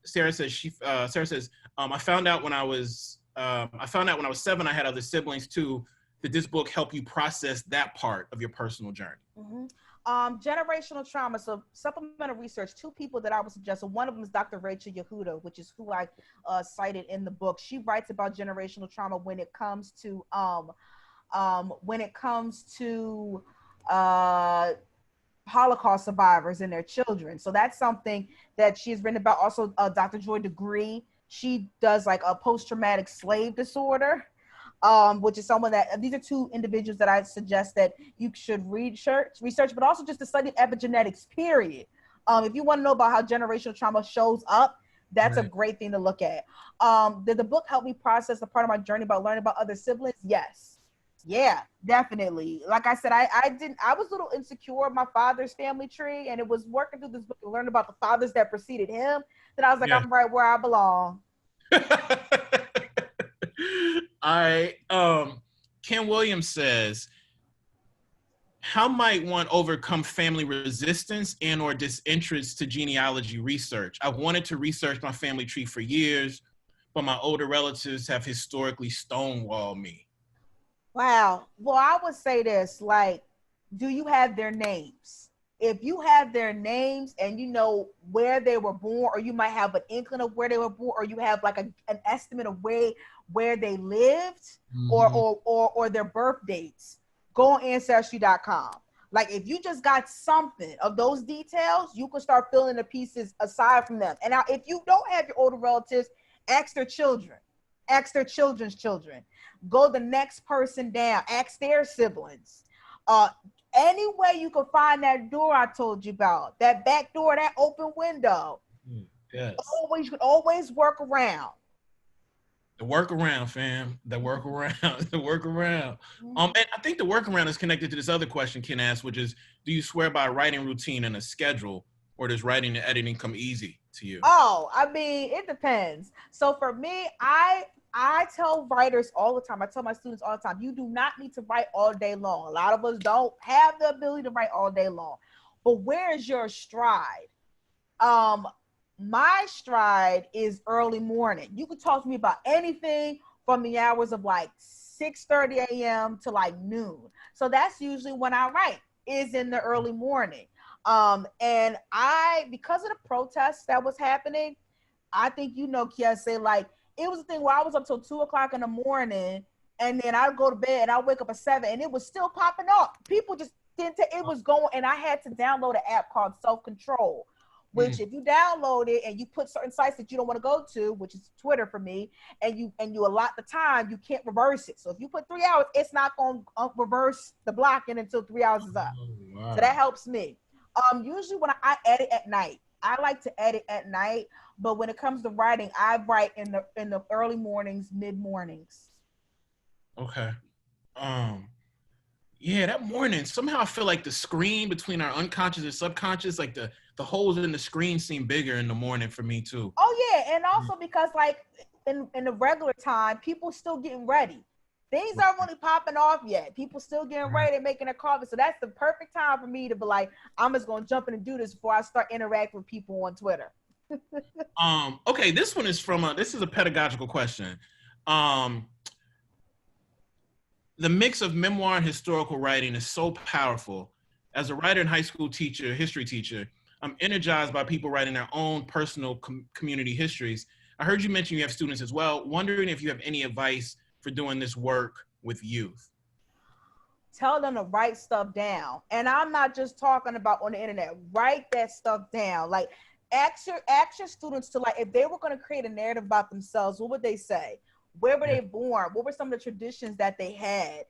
C: Sarah says, I found out when I was 7, I had other siblings too. Did this book help you process that part of your personal journey?
B: Generational trauma. So supplemental research, 2 people that I would suggest. So one of them is Dr. Rachel Yehuda, which is who I cited in the book. She writes about generational trauma when it comes to Holocaust survivors and their children. So that's something that she's written about. Also, Dr. Joy DeGree, she does like a post-traumatic slave disorder. Which is someone that, these are 2 individuals that I suggest that you should research, but also just to study epigenetics, period. If you want to know about how generational trauma shows up, that's a great thing to look at. Did the book help me process the part of my journey about learning about other siblings? Yes. Yeah, definitely. Like I said, I was a little insecure of my father's family tree, and it was working through this book and learning about the fathers that preceded him that I was like, I'm right where I belong.
C: All right. Ken Williams says, how might one overcome family resistance and or disinterest to genealogy research? I've wanted to research my family tree for years, but my older relatives have historically stonewalled me.
B: Wow. Well, I would say this, like, do you have their names? If you have their names and you know where they were born, or you might have an inkling of where they were born, or you have like an estimate of where they lived, or their birth dates, go on ancestry.com. Like, if you just got something of those details, you can start filling the pieces aside from them. And now, if you don't have your older relatives, ask their children. ask their children's children. Go the next person down, ask their siblings. Any way you can find that door I told you about, that back door, that open window.
C: Yes.
B: You can always work around.
C: The workaround, fam. The workaround. The workaround. And I think the workaround is connected to this other question Ken asked, which is, do you swear by a writing routine and a schedule, or does writing and editing come easy to you?
B: Oh, I mean, it depends. So for me, I tell writers all the time, I tell my students all the time, you do not need to write all day long. A lot of us don't have the ability to write all day long. But where is your stride? My stride is early morning. You can talk to me about anything from the hours of like 6:30 a.m. to like noon. So that's usually when I write, is in the early morning. And because of the protests that was happening, I think, Kiese, like, it was a thing where I was up till 2:00 in the morning, and then I'd go to bed and I'd wake up at 7, and it was still popping up. People just didn't, it was going, and I had to download an app called Self-Control, which if you download it and you put certain sites that you don't want to go to, which is Twitter for me, and you allot the time, you can't reverse it. So if you put 3 hours, it's not going to reverse the blocking until 3 hours is up. Wow. So that helps me. Usually when I edit at night, I like to edit at night, but when it comes to writing, I write in the early mornings, mid mornings.
C: Okay. Yeah, that morning, somehow I feel like the screen between our unconscious and subconscious, like the holes in the screen seem bigger in the morning for me too.
B: Oh yeah, and also because like in the regular time, people still getting ready. Things aren't really popping off yet. People still getting ready and making their coffee. So that's the perfect time for me to be like, I'm just going to jump in and do this before I start interacting with people on Twitter.
C: Okay, this one is this is a pedagogical question. The mix of memoir and historical writing is so powerful. As a writer and high school teacher, history teacher, I'm energized by people writing their own personal community histories. I heard you mention you have students as well. Wondering if you have any advice for doing this work with youth.
B: Tell them to write stuff down. And I'm not just talking about on the internet. Write that stuff down. Like, ask your students to, like, if they were going to create a narrative about themselves, what would they say? Where were they born? What were some of the traditions that they had?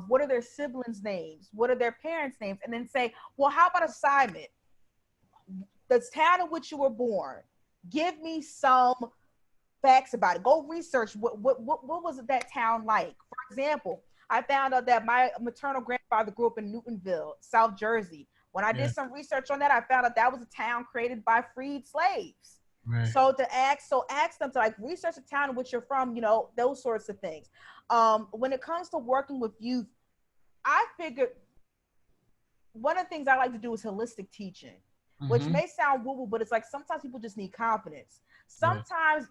B: What are their siblings' names? What are their parents' names? And then say, well, how about assignment? The town in which you were born. Give me some facts about it. Go research what was that town like. For example, I found out that my maternal grandfather grew up in Newtonville, South Jersey. When I did some research on that, I found out that was a town created by freed slaves. Right. So ask them to like research the town in which you're from, those sorts of things. When it comes to working with youth, I figured one of the things I like to do is holistic teaching, which may sound woo-woo, but it's like sometimes people just need confidence. Sometimes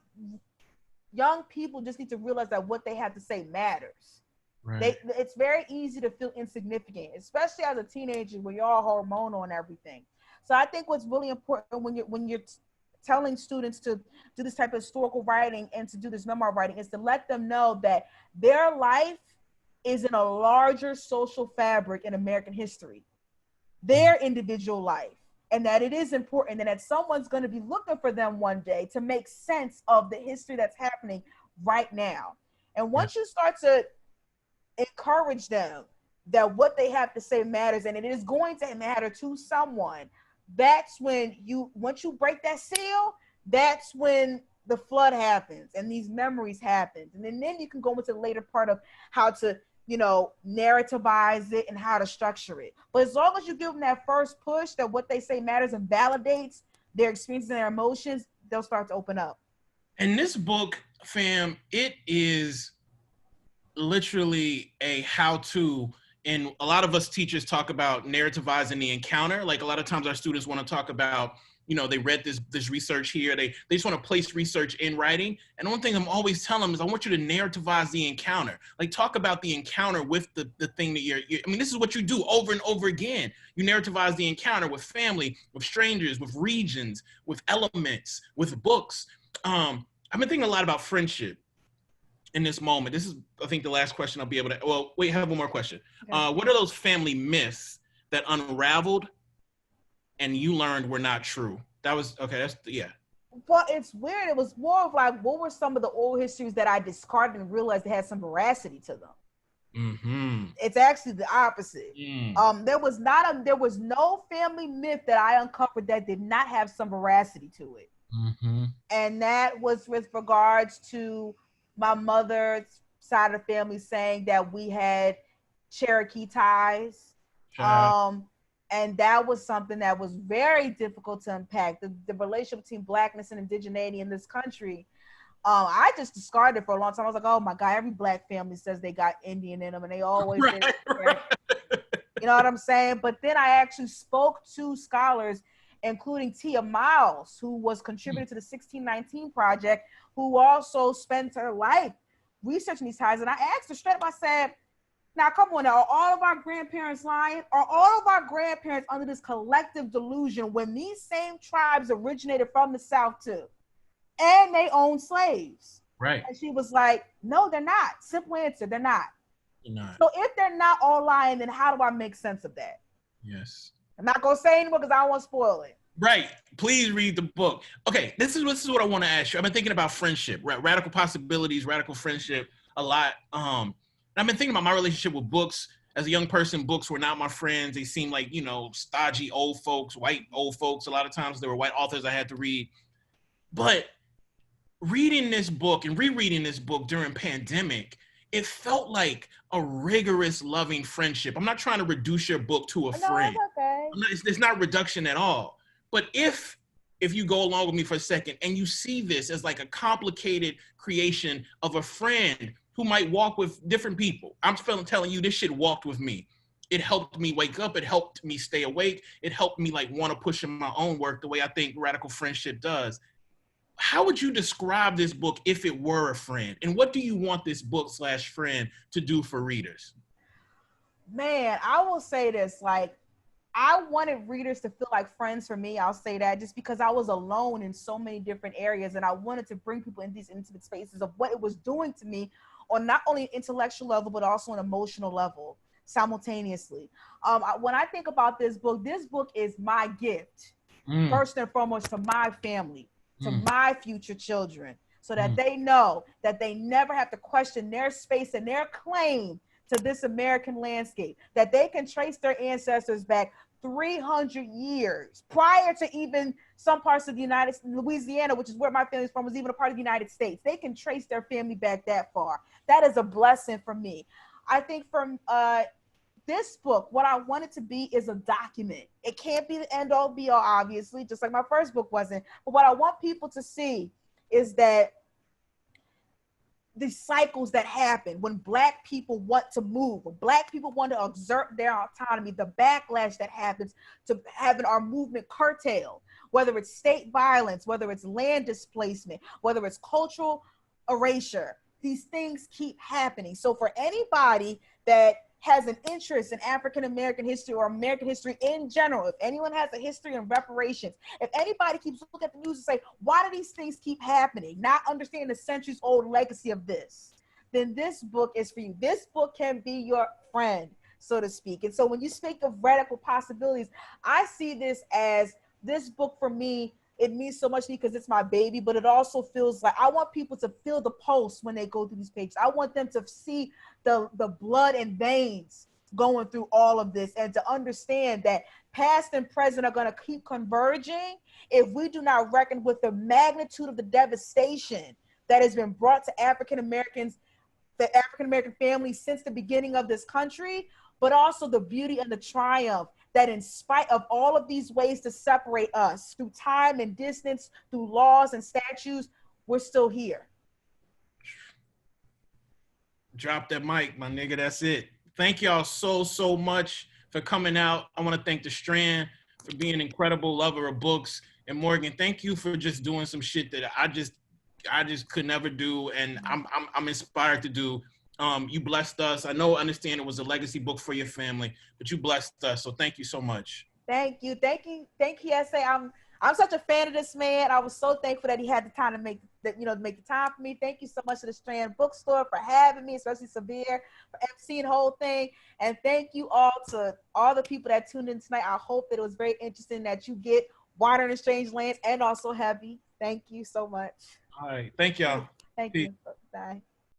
B: young people just need to realize that what they have to say matters. Right. It's very easy to feel insignificant, especially as a teenager when you're all hormonal and everything. So I think what's really important when you're telling students to do this type of historical writing and to do this memoir writing is to let them know that their life is in a larger social fabric in American history, their individual life, and that it is important and that someone's going to be looking for them one day to make sense of the history that's happening right now. And once you start to encourage them that what they have to say matters and it is going to matter to someone, that's when once you break that seal, that's when the flood happens and these memories happen. And then you can go into the later part of how to, narrativize it and how to structure it. But as long as you give them that first push that what they say matters and validates their experiences and their emotions, they'll start to open up.
C: And this book, fam, it is literally a how-to. And a lot of us teachers talk about narrativizing the encounter. Like a lot of times our students want to talk about, they read this research here. They just want to place research in writing. And one thing I'm always telling them is I want you to narrativize the encounter. Like talk about the encounter with the thing that this is what you do over and over again. You narrativize the encounter with family, with strangers, with regions, with elements, with books. I've been thinking a lot about friendship in this moment. This is, I think, the last question I'll be able to, well, wait, I have one more question. Okay. What are those family myths that unraveled and you learned were not true? That was, okay,
B: Well, it's weird. It was more of like, what were some of the old histories that I discarded and realized they had some veracity to them?
C: Mm-hmm.
B: It's actually the opposite.
C: Mm.
B: There was no family myth that I uncovered that did not have some veracity to it.
C: Mm-hmm.
B: And that was with regards to my mother's side of the family saying that we had Cherokee ties.
C: Child.
B: And that was something that was very difficult to unpack. The relationship between blackness and indigeneity in this country. I just discarded it for a long time. I was like, oh my God, every black family says they got Indian in them and they always
C: Right,
B: say,
C: right.
B: you know what I'm saying? But then I actually spoke to scholars, including Tia Miles, who was contributing to the 1619 Project, who also spent her life researching these ties. And I asked her straight up, I said, now, come on now, are all of our grandparents lying? Are all of our grandparents under this collective delusion when these same tribes originated from the South too? And they owned slaves.
C: Right.
B: And she was like, no, they're not. Simple answer, they're not.
C: You're not.
B: So if they're not all lying, then how do I make sense of that?
C: Yes.
B: I'm not going to say anymore because I don't want to spoil it.
C: Right. Please read the book. Okay, this is what I want to ask you. I've been thinking about friendship, radical possibilities, radical friendship a lot. I've been thinking about my relationship with books. As a young person, books were not my friends. They seemed like, stodgy old folks, white old folks. A lot of times there were white authors I had to read. But reading this book and rereading this book during pandemic, it felt like a rigorous, loving friendship. I'm not trying to reduce your book to a friend.
B: Okay.
C: It's not reduction at all. But if you go along with me for a second and you see this as like a complicated creation of a friend who might walk with different people. I'm telling you, this shit walked with me. It helped me wake up. It helped me stay awake. It helped me like want to push in my own work the way I think radical friendship does. How would you describe this book if it were a friend? And what do you want this book/friend to do for readers?
B: Man, I will say this, like, I wanted readers to feel like friends for me. I'll say that just because I was alone in so many different areas and I wanted to bring people in these intimate spaces of what it was doing to me on not only an intellectual level, but also an emotional level simultaneously. When I think about this book is my gift, first and foremost, to my family, to my future children, so that they know that they never have to question their space and their claim to this American landscape, that they can trace their ancestors back 300 years prior to even some parts of the Louisiana, which is where my family's from, was even a part of the United States. They can trace their family back that far. That is a blessing for me. I think from this book, what I want it to be is a document. It can't be the end all be all, obviously, just like my first book wasn't. But what I want people to see is that the cycles that happen when Black people want to move, when Black people want to exert their autonomy, the backlash that happens to having our movement curtailed, whether it's state violence, whether it's land displacement, whether it's cultural erasure, these things keep happening. So for anybody that has an interest in African-American history or American history in general, if anyone has a history in reparations, if anybody keeps looking at the news and say, why do these things keep happening? Not understanding the centuries old legacy of this, then this book is for you. This book can be your friend, so to speak. And so when you speak of radical possibilities, I see this as this book for me. It means so much to me because it's my baby, but it also feels like I want people to feel the pulse when they go through these pages. I want them to see the blood and veins going through all of this and to understand that past and present are going to keep converging if we do not reckon with the magnitude of the devastation that has been brought to African Americans, the African American families since the beginning of this country, but also the beauty and the triumph that in spite of all of these ways to separate us through time and distance, through laws and statutes, we're still here.
C: Drop that mic, my nigga. That's it. Thank y'all so much for coming out. I want to thank the Strand for being an incredible lover of books. And Morgan, thank you for just doing some shit that I just could never do. And I'm inspired to do. You blessed us. I understand it was a legacy book for your family, but you blessed us. So thank you so much.
B: Thank you, Kiese. I'm such a fan of this man. I was so thankful that he had the time to make the time for me. Thank you so much to the Strand Bookstore for having me, especially Sabir for emceeing the whole thing. And thank you all to all the people that tuned in tonight. I hope that it was very interesting, that you get Water in Strange Lands and also heavy Thank you so much.
C: All right. Thank y'all.
B: Thank
C: Peace.
B: you. Bye.